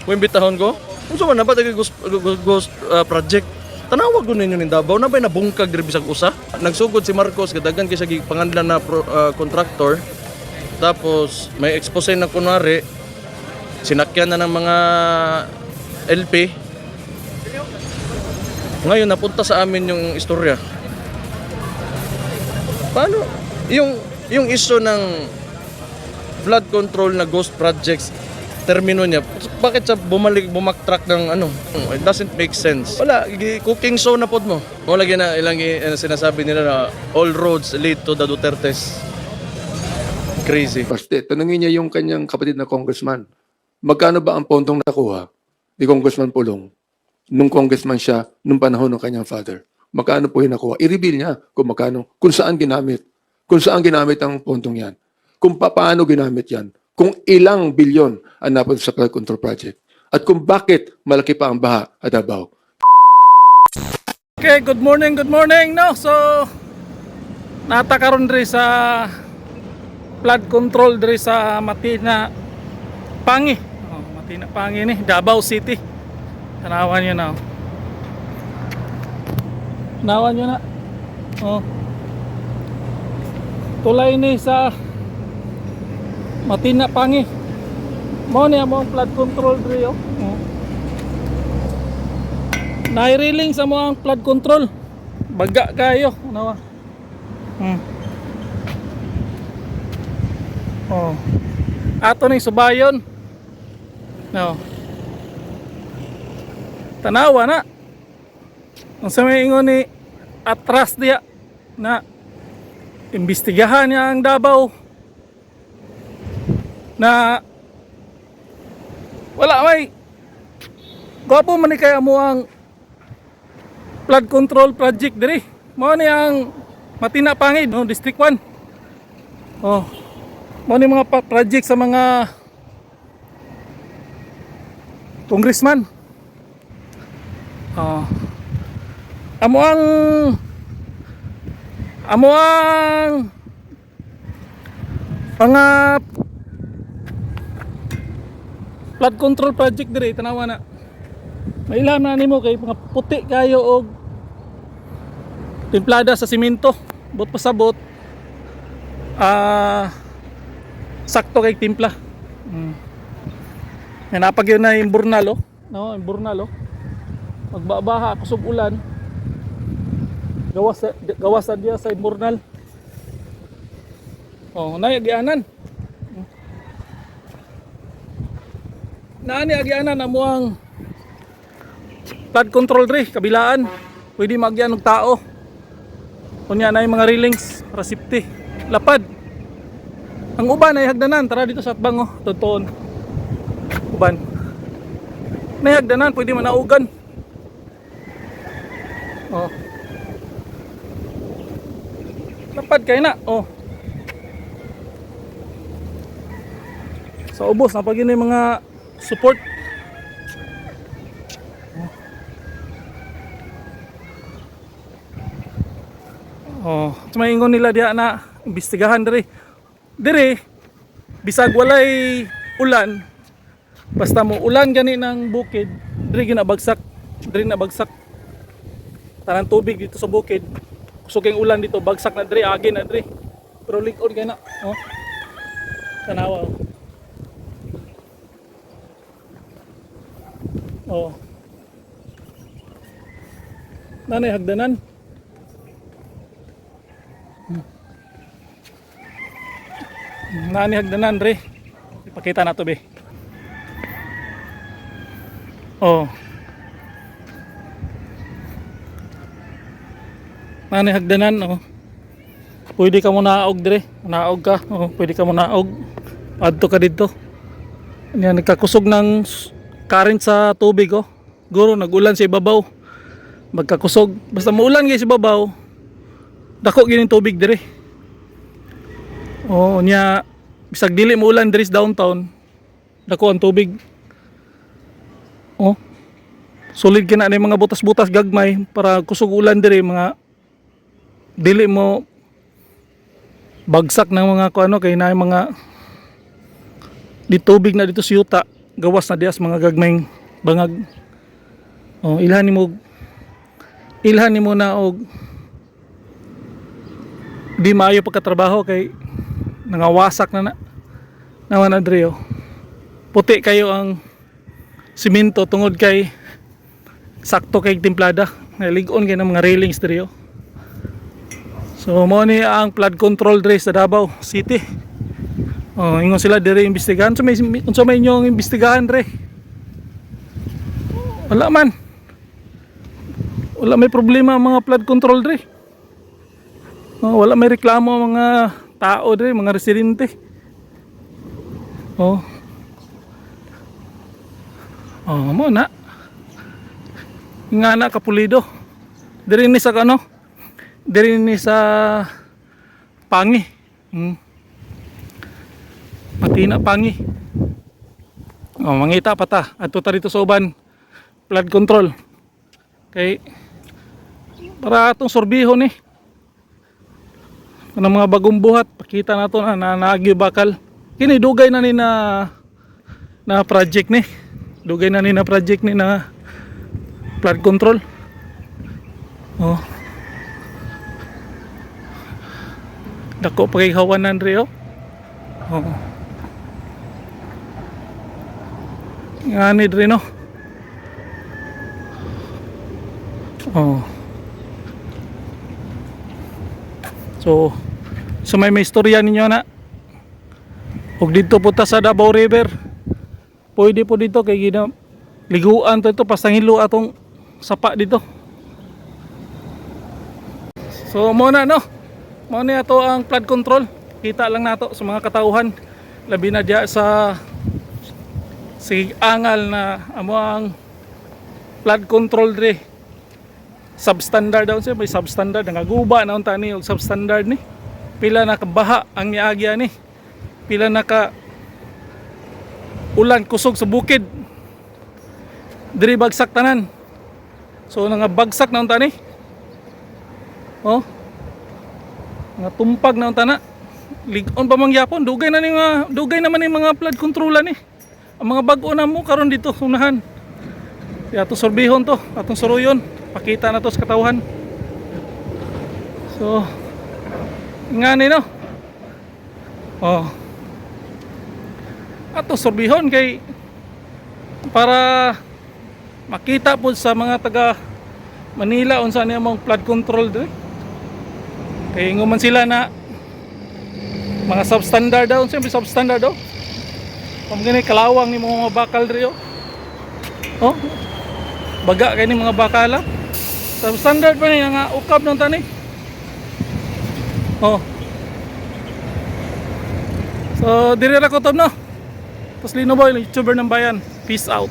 Kung imbitahon ko, kung saan na ba ghost project? Tanawag ko ninyo ng Davao, na ba'y nabungkag diri bisag usa? Nagsugod si Marcos, kadagan kay siya panganlan na contractor. Tapos, may expose na kunwari, sinakyan na ng mga LP. Ngayon, napunta sa amin yung istorya. Paano? Yung issue ng flood control na ghost projects, termino niya, bakit siya bumaktrack ng ano? It doesn't make sense. Wala, cooking show na pod mo. Wala na ilang sinasabi nila na all roads lead to the Dutertes. Crazy. Paste, tanungin niya yung kanyang kapatid na congressman. Magkano ba ang pondong nakuha ni Congressman Pulong nung congressman siya nung panahon ng kanyang father? Magkano po yung nakuha? I-reveal niya kung magkano, kung saan ginamit. Kung saan ginamit ang pondong yan. Kung paano ginamit yan. Kung ilang bilyon ang napunta sa flood control project. At kung bakit malaki pa ang baha at Davao. Okay, good morning, no? So, natakaroon diri sa flood control diri sa Matina Pangi. Oh, Matina Pangi ni Davao City. Tanawan niyo na. Tanawan niyo na. Oh. Tulay ni sa Matina Pangi. Mo ni ang flood control diri oh. Oh. Nai-reeling sa mga flood control. Baga kayo, ano? Oh. Ato ning subayon. No. Tanawa na. Ang sa may ingon ni atras diya na imbestigahan niya ang Davao na wala may gwapo man ni kaya mo ang flood control project diri. Mao ni ang Matina Pangi, no, District 1. Oh. Mao ni mga project sa mga congressman. Oh. Amo ang mga flood control project diri tanawa na. Mailhan na nimo kay mga puti kayo og timplada sa simento, bot pasabot. Sakto kay timpla. Napag yun na yung burnal, oh. No, yung burnal, oh. Magbabaha, kusog ulan. Gawas sa diya sa burnal. Oh, nayagyanan. Naani agyanan na mo ang flood control dre, kabilaan. Pwede magyan og tao. Kunya na yung mga railings para safety. Lapad. Ang uban ay hagdanan, tara dito sa atbang, oh, tutuon. Uban. May hagdanan, pwede manaugan. Oh. Lapad kayo na, oh. Sa ubos, napagin na yung mga support. Oh, maingon nila diya na imbestigahan diri. Diri bisag walay ulan, basta mo ulan gani ng bukid, diri ginabagsak, diri nabagsak. Tanang tubig dito sa bukid. Kusog ang ulan dito, bagsak na diri, agi na diri. Pero likod kay na, oh. Tanawa. Oh. Nanay hagdanan. Nani hagdanan re. Ipakita na to be. Oh. Nani hagdanan, oh. Pwede ka mo naog dire. Naog ka. Oh, pwede ka mo naog. Adto ka dito. Yan nagkakusog ng current sa tubig, oh. Guro nagulan sa ibabaw. Magkakusog. Basta muulan gyud sa ibabaw. Dako gyud yung tubig dire. Oh, nya bisag dili mo ulan diri sa downtown. Dako ang tubig. Oh. Solid kina ni mga butas-butas gagmay para kusog ulan diri mga dili mo bagsak ng mga kuano kay na mga di tubig na dito sa yuta. gawas na dias mga gagmayng bangag. Oh, ilhan nimo na og di maayo pagkatrabaho kay nangawasak na naman Andre oh. Puti kayo ang simento tungod kay sakto kay timplada. Naligon kay ng mga railings diri oh. So mo ni ang flood control diri sa Davao City. Oh, ingon sila diri imbestigahan. So may inyong imbestigahan diri. Wala man. Wala may problema ang mga flood control diri. Oh, wala may reklamo ang mga tao diri, mga residente. Oh. Oh, mo na. Nga na kapulido. Diri ni sa ano? Diri ni sa Pangi. Matina Pangi. Oh, mangita pa ta. Adto ta dito sa uban. Flood control. Kay para atong sorbihon eh. Kanang mga bagong buhat, pakita nato na naagi bakal. Kini dugay na ni na project ni. Dugay na ni na project ni na flood control. Oh. Dako pa kay kawanan ri oh. Oh. Ngani diri no. Oh. So may istorya ninyo na. Og dito po ta sa Davao River. Pwede po dito kay gina liguan to ito pasangilo atong sapa dito. So mo na no. Mo ni ato ang flood control. Kita lang nato sa mga katauhan labi na diya sa angal na amo ang flood control dre. Substandard daw siya, may substandard nangaguba na unta ni og substandard ni. Pila na kabaha ang miagya ni. Pila na ka ulan kusog sa bukid. Diri bagsak tanan. So nangabagsak na unta ni. Oh. Nga tumpag na unta na. Ligon pa mangyapon, dugay naman ni mga flood controlan ni. Ang mga bag-o na mo karon dito unahan. Ato sorbihon to, atong suruyon. Pakita na to sa katawhan. So ngani no. Oh. Ato sorbihon kay para makita po sa mga taga Manila unsa niya mong flood control diri. Kay nguman sila na mga substandard daw, siyempre substandard daw. Kung gani kalawang ni mga bakal diri oh. Oh. Baga kay ni mga bakala. Substandard pa ni nga ukab nung tani. Oh. So dire ra ko to no. Paslino boy, YouTuber ng bayan. Peace out.